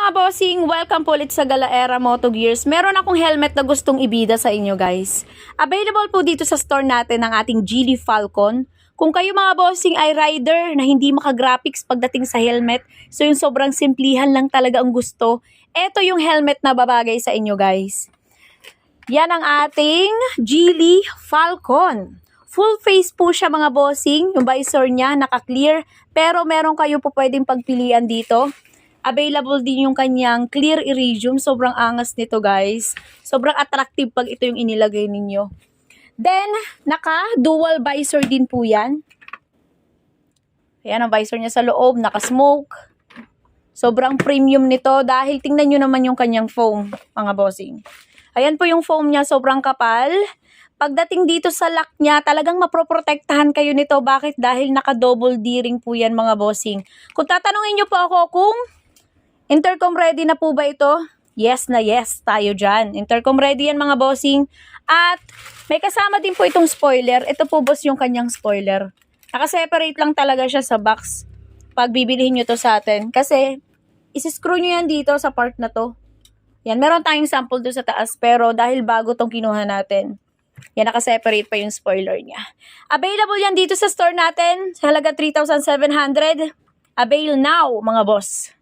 mga bossing, welcome po ulit sa Galaera Moto Gears. Meron akong helmet na gustong ibida sa inyo guys. Available po dito sa store natin ng ating Geely Falcon. Kung kayo mga bossing ay rider na hindi maka-graphics pagdating sa helmet, so yung sobrang simplihan lang talaga ang gusto, eto yung helmet na babagay sa inyo guys. Yan ang ating Geely Falcon. Full face po siya mga bossing, yung visor niya naka-clear, pero meron kayo po pwedeng pagpilian dito. Available din yung kanyang clear iridium. Sobrang angas nito guys. Sobrang attractive pag ito yung inilagay ninyo. Then, naka-dual visor din po yan. Ayan ang visor niya sa loob. Naka-smoke. Sobrang premium nito dahil tingnan nyo naman yung kanyang foam, mga bossing. Ayan po yung foam niya. Sobrang kapal. Pagdating dito sa lock niya, talagang maproprotektahan kayo nito. Bakit? Dahil naka-double D-ring po yan mga bossing. Kung tatanungin nyo po ako kung intercom ready na po ba ito? Yes na yes tayo dyan. Intercom ready yan mga bossing. At may kasama din po itong spoiler. Ito po boss yung kanyang spoiler. Nakaseparate lang talaga siya sa box pag bibilihin nyo to sa atin. Kasi isi-screw nyo yan dito sa part na to. Yan, meron tayong sample doon sa taas. Pero dahil bago tong kinuha natin, yan, nakaseparate pa yung spoiler niya. Available yan dito sa store natin. Sa halaga 3,700. Avail now mga boss.